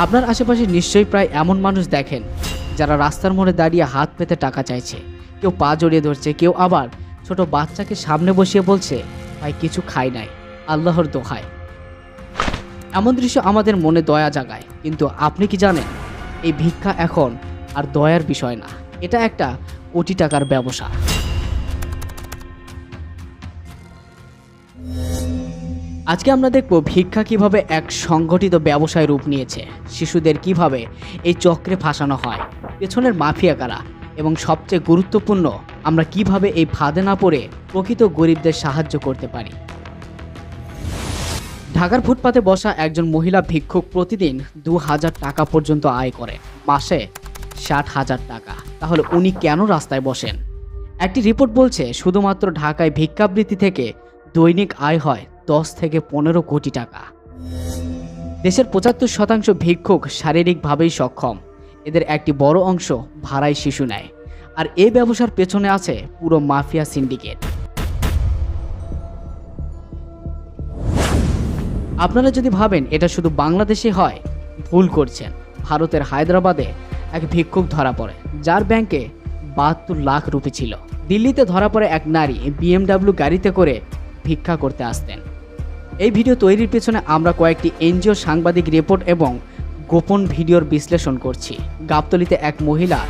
আপনার আশেপাশে নিশ্চয়ই প্রায় এমন মানুষ দেখেন যারা রাস্তার মোড়ে দাঁড়িয়ে হাত পেতে টাকা চাইছে, কেউ পা জড়িয়ে ধরছে, কেউ আবার ছোট বাচ্চাকে সামনে বসিয়ে বলছে, ভাই কিছু খাই নাই, আল্লাহর দোহায়। এমন দৃশ্য আমাদের মনে দয়া জাগায়, কিন্তু আপনি কি জানেন এই ভিক্ষা এখন আর দয়ার বিষয় না, এটা একটা কোটি টাকার ব্যবসা। আজকে আমরা দেখব ভিক্ষা কিভাবে এক সংগঠিত ব্যবসায় রূপ নিয়েছে, শিশুদের কিভাবে এই চক্রে ফাঁসানো হয়, পেছনের মাফিয়া কারা, এবং সবচেয়ে গুরুত্বপূর্ণ আমরা কিভাবে এই ফাঁদে না পড়ে প্রকৃত গরিবদের সাহায্য করতে পারি। ঢাকার ফুটপাতে বসা একজন মহিলা ভিক্ষুক প্রতিদিন ২,০০০ টাকা পর্যন্ত আয় করে, মাসে ৬০,০০০ টাকা। তাহলে উনি কেন রাস্তায় বসেন? একটি রিপোর্ট বলছে শুধুমাত্র ঢাকায় ভিক্ষাবৃত্তি থেকে দৈনিক আয় হয় ১০ থেকে ১৫ কোটি টাকা। দেশের ৭৫% ভিক্ষুক শারীরিকভাবেই সক্ষম, এদের একটি বড় অংশ ভাড়ায় শিশু নেয়, আর এই ব্যবসার পেছনে আছে পুরো মাফিয়া সিন্ডিকেট। আপনারা যদি ভাবেন এটা শুধু বাংলাদেশে হয়, ভুল করছেন। ভারতের হায়দ্রাবাদে এক ভিক্ষুক ধরা পড়ে, যার ব্যাংকে ৭২ লাখ রুপি ছিল। দিল্লিতে ধরা পড়ে এক নারী BMW গাড়িতে করে ভিক্ষা করতে আসতেন। এই ভিডিও তৈরির পেছনে আমরা কয়েকটি এনজিও, সাংবাদিক রিপোর্ট এবং গোপন ভিডিওর বিশ্লেষণ করছি। গাবতলীতে এক মহিলা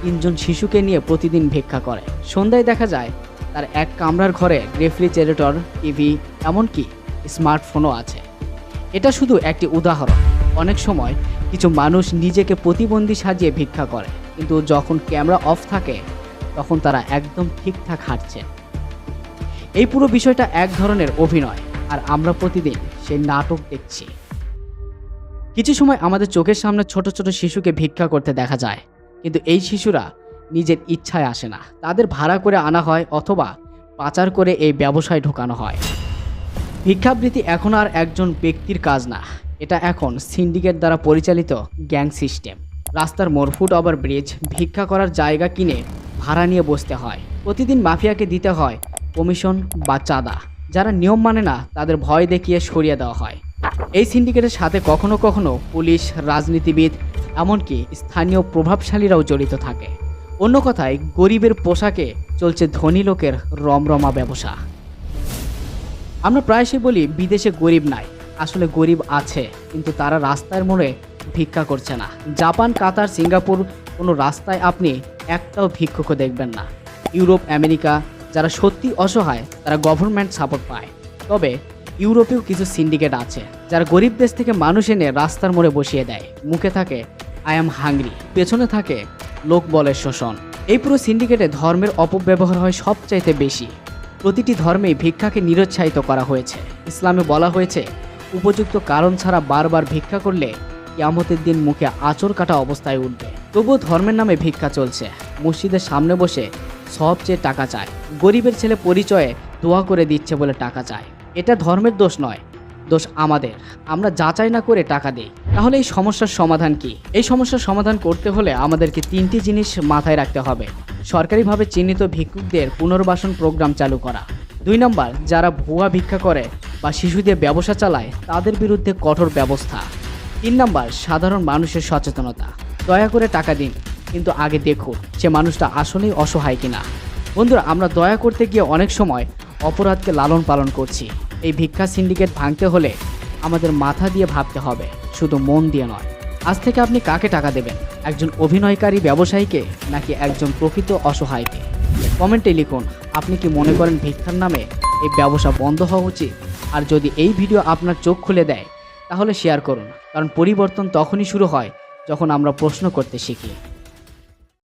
৩ জন শিশুকে নিয়ে প্রতিদিন ভিক্ষা করে। সন্ধ্যায় দেখা যায় তার এক কামরার ঘরে রেফ্রিজারেটর, টিভি, এমনকি স্মার্টফোনও আছে। এটা শুধু একটি উদাহরণ। অনেক সময় কিছু মানুষ নিজেকে প্রতিবন্ধী সাজিয়ে ভিক্ষা করে, কিন্তু যখন ক্যামেরা অফ থাকে তখন তারা একদম ঠিকঠাক হাঁটছে। এই পুরো বিষয়টা এক ধরনের অভিনয়, আর আমরা প্রতিদিন সেই নাটক দেখছি। কিছু সময় আমাদের চোখের সামনে ছোট ছোট শিশুকে ভিক্ষা করতে দেখা যায়, কিন্তু এই শিশুরা নিজের ইচ্ছায় আসে না, তাদের ভাড়া করে আনা হয় অথবা পাচার করে এই ব্যবসায় ঢোকানো হয়। ভিক্ষাবৃত্তি এখন আর একজন ব্যক্তির কাজ না, এটা এখন সিন্ডিকেট দ্বারা পরিচালিত গ্যাং সিস্টেম। রাস্তার মোড়, ফুট ওভার ব্রিজ, ভিক্ষা করার জায়গা কিনে ভাড়া নিয়ে বসতে হয়। প্রতিদিন মাফিয়াকে দিতে হয় কমিশন বা চাঁদা। যারা নিয়ম মানে না তাদের ভয় দেখিয়ে সরিয়ে দেওয়া হয়। এই সিন্ডিকেটের সাথে কখনো কখনো পুলিশ, রাজনীতিবিদ, এমনকি স্থানীয় প্রভাবশালীরাও জড়িত থাকে। অন্য কথায়, গরিবের পোশাকে চলছে ধনী লোকের রমরমা ব্যবসা। আমরা প্রায়শই বলি বিদেশে গরিব নাই, আসলে গরিব আছে, কিন্তু তারা রাস্তার মোড়ে ভিক্ষা করছে না। জাপান, কাতার, সিঙ্গাপুর কোনো রাস্তায় আপনি একটাও ভিক্ষুকও দেখবেন না। ইউরোপ, আমেরিকা যারা সত্যি অসহায় তারা গভর্নমেন্ট সাপোর্ট পায়। তবে ইউরোপেও কিছু সিন্ডিকেট আছে যারা গরিব দেশ থেকে মানুষ এনে রাস্তার মোড়ে বসিয়ে দেয়। মুখে থাকে আই এম হাংরি, পেছনে থাকে লোক বলের শোষণ। এই পুরো সিন্ডিকেটে ধর্মের অপব্যবহার হয় সবচাইতে বেশি। প্রতিটি ধর্মেই ভিক্ষাকে নিরুৎসাহিত করা হয়েছে। ইসলামে বলা হয়েছে উপযুক্ত কারণ ছাড়া বারবার ভিক্ষা করলে কিয়ামতের দিন মুখে আঁচড় কাটা অবস্থায় উঠবে। তবুও ধর্মের নামে ভিক্ষা চলছে। মসজিদের সামনে বসে সবচেয়ে টাকা চায়, গরিবের ছেলে পরিচয়ে দোয়া করে দিচ্ছে বলে টাকা চায়। এটা ধর্মের দোষ নয়, দোষ আমাদের। আমরা যাচাই না করে টাকা দিই। তাহলে এই সমস্যার সমাধান কি? এই সমস্যার সমাধান করতে হলে আমাদেরকে 3টি জিনিস মাথায় রাখতে হবে। সরকারিভাবে চিহ্নিত ভিক্ষুকদের পুনর্বাসন প্রোগ্রাম চালু করা। 2 নম্বর, যারা ভুয়া ভিক্ষা করে বা শিশুদের ব্যবসা চালায় তাদের বিরুদ্ধে কঠোর ব্যবস্থা। 3 নম্বর, সাধারণ মানুষের সচেতনতা। দয়া করে টাকা দিন, কিন্তু আগে দেখুন সে মানুষটা আসলেই অসহায় কিনা। বন্ধুরা, আমরা দয়া করতে গিয়ে অনেক সময় অপরাধকে লালন পালন করছি। এই ভিক্ষা সিন্ডিকেট ভাঙতে হলে আমাদের মাথা দিয়ে ভাবতে হবে, শুধু মন দিয়ে নয়। আজ থেকে আপনি কাকে টাকা দেবেন? একজন অভিনয়কারী ব্যবসায়ীকে নাকি একজন প্রকৃত অসহায়কে? কমেন্টে লিখুন, আপনি কি মনে করেন ভিক্ষার নামে এই ব্যবসা বন্ধ হওয়া উচিত? আর যদি এই ভিডিও আপনার চোখ খুলে দেয় তাহলে শেয়ার করুন, কারণ পরিবর্তন তখনই শুরু হয় যখন আমরা প্রশ্ন করতে শিখি।